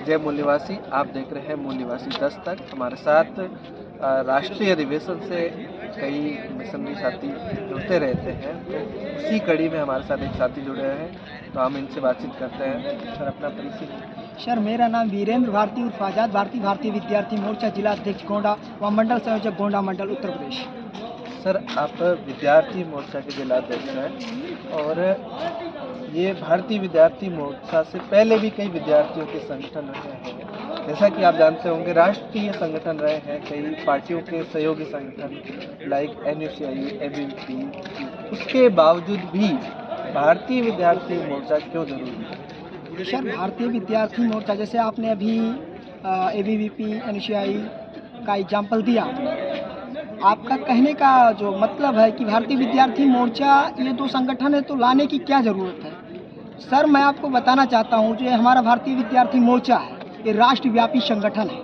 जय मूल निवासी, आप देख रहे हैं मूल निवासी 10 तक। हमारे साथ राष्ट्रीय अधिवेशन से कई मिशनरी साथी जुड़ते रहते हैं, तो उसी कड़ी में हमारे साथ एक साथी जुड़े हैं, तो हम इनसे बातचीत करते हैं। सर, अपना परिचय। सर, मेरा नाम वीरेंद्र भारती उर्फ आज़ाद भारती, भारतीय विद्यार्थी मोर्चा जिला अध्यक्ष गोंडा व मंडल संयोजक गोंडा मंडल उत्तर प्रदेश। सर, आप विद्यार्थी मोर्चा के जिला अध्यक्ष हैं और ये भारतीय विद्यार्थी मोर्चा से पहले भी कई विद्यार्थियों के संगठन रहे हैं। जैसा कि आप जानते होंगे, राष्ट्रीय संगठन रहे हैं, कई पार्टियों के सहयोगी संगठन लाइक NUCI, ABVP। उसके बावजूद भी भारतीय विद्यार्थी मोर्चा क्यों जरूरी है? सर, भारतीय विद्यार्थी मोर्चा, जैसे आपने अभी ABVP, NUCI का एग्जाम्पल दिया, आपका कहने का जो मतलब है कि भारतीय विद्यार्थी मोर्चा ये दो संगठन है तो लाने की क्या ज़रूरत है। सर, मैं आपको बताना चाहता हूँ, जो हमारा भारतीय विद्यार्थी मोर्चा है ये राष्ट्रव्यापी संगठन है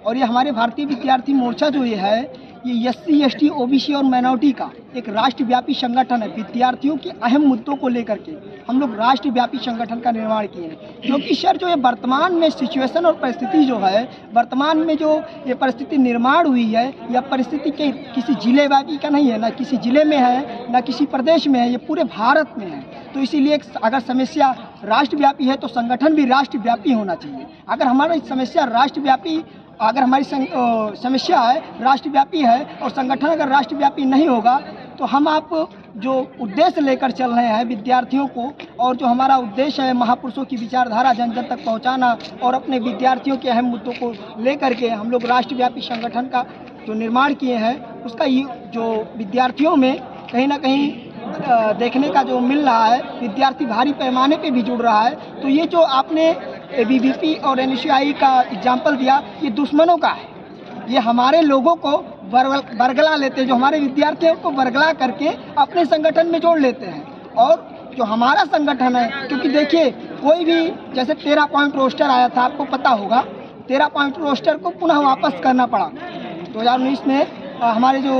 और ये हमारे भारतीय विद्यार्थी मोर्चा जो ये है ये SC, ST, OBC और माइनॉरिटी का एक राष्ट्रव्यापी संगठन है। विद्यार्थियों के अहम मुद्दों को लेकर के हम लोग राष्ट्रव्यापी संगठन का निर्माण किए हैं, क्योंकि सर जो ये वर्तमान में सिचुएशन और परिस्थिति जो है, वर्तमान में जो ये परिस्थिति निर्माण हुई है, यह परिस्थिति के किसी जिले व्यापी का नहीं है, ना किसी जिले में है ना किसी प्रदेश में है, ये पूरे भारत में है। तो इसीलिए अगर समस्या राष्ट्रव्यापी है तो संगठन भी राष्ट्रव्यापी होना चाहिए। अगर हमारी समस्या राष्ट्रव्यापी अगर हमारी समस्या है राष्ट्रव्यापी है और संगठन अगर राष्ट्रव्यापी नहीं होगा तो हम आप जो उद्देश्य लेकर चल रहे हैं विद्यार्थियों को, और जो हमारा उद्देश्य है महापुरुषों की विचारधारा जन जन तक पहुंचाना और अपने विद्यार्थियों के अहम मुद्दों को लेकर के हम लोग राष्ट्रव्यापी संगठन का जो निर्माण किए हैं, उसका ये जो विद्यार्थियों में कहीं ना कहीं देखने का जो मिल रहा है, विद्यार्थी भारी पैमाने पे भी जुड़ रहा है। तो ये जो आपने ABVP और NUCI का एग्जाम्पल दिया, ये दुश्मनों का है। ये हमारे लोगों को बरगला लेते हैं, जो हमारे विद्यार्थियों को बरगला करके अपने संगठन में जोड़ लेते हैं। और जो हमारा संगठन है, क्योंकि देखिए कोई भी जैसे 13 पॉइंट रोस्टर आया था, आपको पता होगा, 13 पॉइंट रोस्टर को पुनः वापस करना पड़ा। 2019 में हमारे जो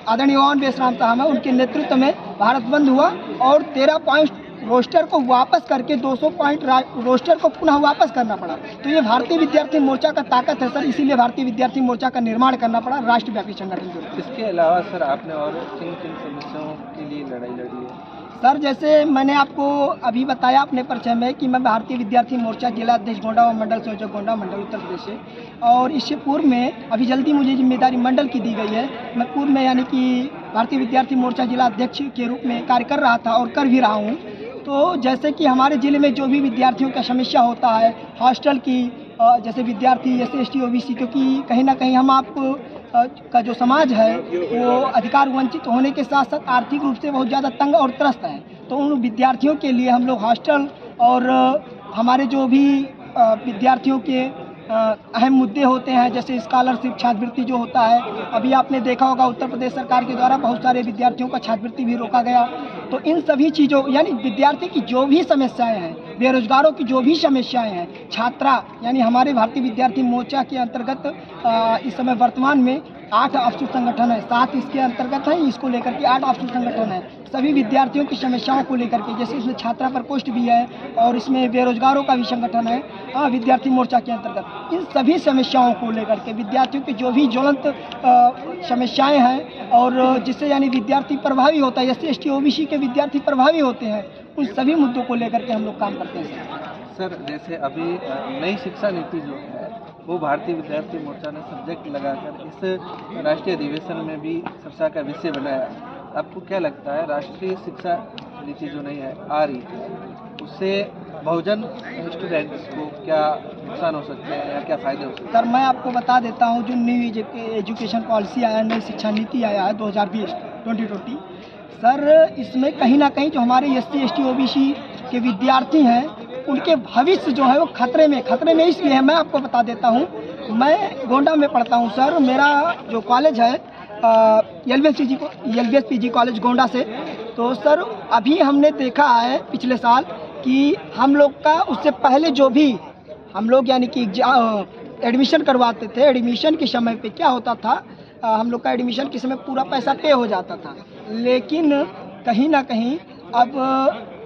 आदरणीय ओवन बेसराम साहब हैं, उनके नेतृत्व में भारत बंद हुआ और 13 पॉइंट रोस्टर को वापस करके 200 पॉइंट रोस्टर को पुनः वापस करना पड़ा। तो ये भारतीय विद्यार्थी मोर्चा का ताकत है सर, इसीलिए भारतीय विद्यार्थी मोर्चा का निर्माण करना पड़ा राष्ट्रव्यापी संगठन के। इसके अलावा सर, आपने और किन किन समस्याओं के लिए लड़ाई लड़ी है? सर, जैसे मैंने आपको अभी बताया अपने परिचय में कि मैं भारतीय विद्यार्थी मोर्चा जिला अध्यक्ष गोंडा व मंडल संयोजक गोंडा मंडल उत्तर प्रदेश से, और इससे पूर्व में अभी जल्दी मुझे जिम्मेदारी मंडल की दी गई है। मैं पूर्व में यानी कि भारतीय विद्यार्थी मोर्चा जिला अध्यक्ष के रूप में कार्य कर रहा था और कर भी रहा हूँ। तो जैसे कि हमारे ज़िले में जो भी विद्यार्थियों का समस्या होता है, हॉस्टल की, जैसे विद्यार्थी SC, ST, OBC, क्योंकि कहीं ना कहीं हम आपको का जो समाज है वो अधिकार वंचित होने के साथ साथ आर्थिक रूप से बहुत ज़्यादा तंग और त्रस्त है। तो उन विद्यार्थियों के लिए हम लोग हॉस्टल और हमारे जो भी विद्यार्थियों के अहम मुद्दे होते हैं, जैसे स्कॉलरशिप, छात्रवृत्ति जो होता है, अभी आपने देखा होगा उत्तर प्रदेश सरकार के द्वारा बहुत सारे विद्यार्थियों का छात्रवृत्ति भी रोका गया। तो इन सभी चीज़ों यानी विद्यार्थी की जो भी समस्याएं हैं, बेरोजगारों की जो भी समस्याएं हैं, छात्रा यानी हमारे भारतीय विद्यार्थी मोर्चा के अंतर्गत इस समय वर्तमान में 8 ऑफिसर संगठन है, 7 इसके अंतर्गत है, इसको लेकर के 8 ऑफिसर संगठन है। सभी विद्यार्थियों की समस्याओं को लेकर के, जैसे इसमें छात्रा प्रकोष्ठ भी है और इसमें बेरोजगारों का भी संगठन है विद्यार्थी मोर्चा के अंतर्गत। इन सभी समस्याओं को लेकर के विद्यार्थियों की जो भी ज्वलंत समस्याएं हैं और जिससे यानी विद्यार्थी प्रभावी होता है, SC, ST, OBC के विद्यार्थी प्रभावी होते हैं, उन सभी मुद्दों को लेकर के हम लोग काम करते हैं। सर, जैसे अभी नई शिक्षा नीति जो है वो भारतीय विद्यार्थी मोर्चा ने सब्जेक्ट लगाकर इस राष्ट्रीय अधिवेशन में भी चर्चा का विषय बनाया। आपको क्या लगता है, राष्ट्रीय शिक्षा नीति जो नहीं है आ रही है, उससे बहुजन स्टूडेंट्स को क्या नुकसान हो सकते हैं या क्या फ़ायदे हो सकते हैं? सर, मैं आपको बता देता हूँ, जो न्यू एजुकेशन पॉलिसी आया, नई शिक्षा नीति आया है 2020 सर, इसमें कहीं ना कहीं जो हमारे SC, ST, OBC के विद्यार्थी हैं उनके भविष्य जो है वो खतरे में इसलिए है। मैं आपको बता देता हूँ, मैं गोंडा में पढ़ता हूँ सर, मेरा जो कॉलेज है LBS PG कॉलेज गोंडा से। तो सर, अभी हमने देखा है पिछले साल कि हम लोग का उससे पहले जो भी हम लोग यानी कि एडमिशन करवाते थे, एडमिशन के समय पे क्या होता था, हम लोग का एडमिशन के समय पूरा पैसा पे हो जाता था, लेकिन कहीं ना कहीं अब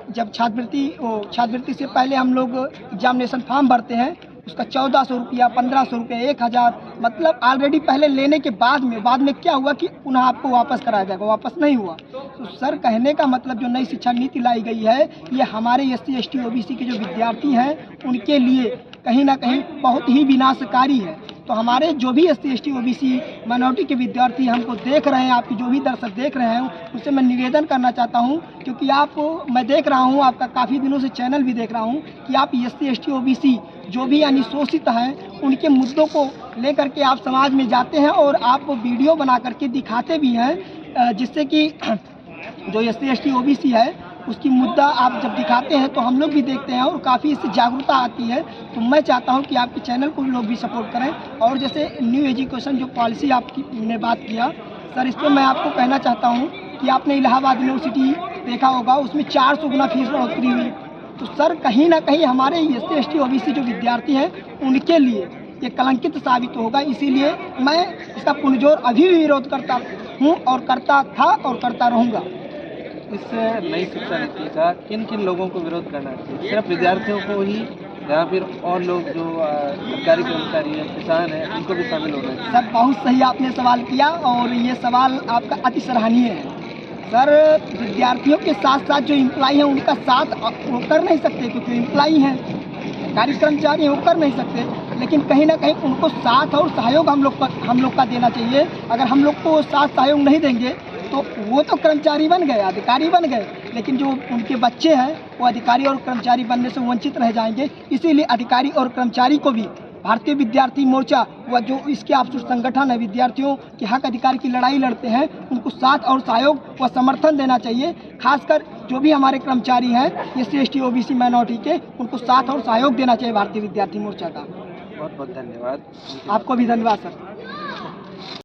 जब छात्रवृत्ति से पहले हम लोग एग्जामिनेशन फॉर्म भरते हैं उसका 1400 रुपया, 1500 रुपया, 1000, मतलब ऑलरेडी पहले लेने के बाद में क्या हुआ कि पुनः आपको वापस कराया जाएगा, वापस नहीं हुआ। तो सर कहने का मतलब जो नई शिक्षा नीति लाई गई है ये हमारे SC ST OBC के जो विद्यार्थी हैं उनके लिए कहीं ना कहीं बहुत ही विनाशकारी है। तो हमारे जो भी SC ST OBC माइनॉरिटी के विद्यार्थी हमको देख रहे हैं, आपके जो भी दर्शक देख रहे हैं, उससे मैं निवेदन करना चाहता हूं, क्योंकि मैं देख रहा हूं, आपका काफ़ी दिनों से चैनल भी देख रहा हूं कि आप SC ST OBC जो भी यानी शोषित हैं उनके मुद्दों को लेकर के आप समाज में जाते हैं और आप वीडियो बना करके दिखाते भी हैं, जिससे कि जो SC ST OBC है उसकी मुद्दा आप जब दिखाते हैं तो हम लोग भी देखते हैं और काफ़ी इससे जागरूकता आती है। तो मैं चाहता हूं कि आपके चैनल को लोग भी सपोर्ट करें। और जैसे न्यू एजुकेशन जो पॉलिसी आपने बात किया सर, इस पर मैं आपको कहना चाहता हूं कि आपने इलाहाबाद यूनिवर्सिटी देखा होगा, उसमें 400 गुना फीस बढ़ोतरी हुई। तो सर कहीं ना कहीं हमारे SC ST OBC जो विद्यार्थी हैं उनके लिए ये कलंकित साबित होगा। इसीलिए मैं इसका पुरजोर अभी भी विरोध करता हूँ और करता था और करता रहूँगा। इस नई शिक्षा नीति का किन किन लोगों को विरोध करना चाहिए? सिर्फ विद्यार्थियों को ही या फिर और लोग जो सरकारी कर्मचारी हैं, किसान हैं, उनको भी शामिल होना चाहिए? सर बहुत सही आपने सवाल किया और ये सवाल आपका अति सराहनीय है। सर विद्यार्थियों के साथ साथ जो एम्प्लॉई हैं उनका साथ वो कर नहीं सकते, क्योंकि एम्प्लॉई हैं, सरकारी कर्मचारी हैं, वो कर नहीं सकते। लेकिन कहीं ना कहीं उनको साथ और सहयोग हम लोग का देना चाहिए। अगर हम लोग को साथ सहयोग नहीं देंगे तो वो तो कर्मचारी बन गए, अधिकारी बन गए, लेकिन जो उनके बच्चे हैं वो अधिकारी और कर्मचारी बनने से वंचित रह जाएंगे। इसीलिए अधिकारी और कर्मचारी को भी भारतीय विद्यार्थी मोर्चा व जो इसके आपसी संगठन है विद्यार्थियों के हक अधिकार की लड़ाई लड़ते हैं, उनको साथ और सहयोग व समर्थन देना चाहिए। खासकर जो भी हमारे कर्मचारी हैं SC ST OBC माइनॉरिटी के, उनको साथ और सहयोग देना चाहिए भारतीय विद्यार्थी मोर्चा का। बहुत बहुत धन्यवाद। आपको भी धन्यवाद सर।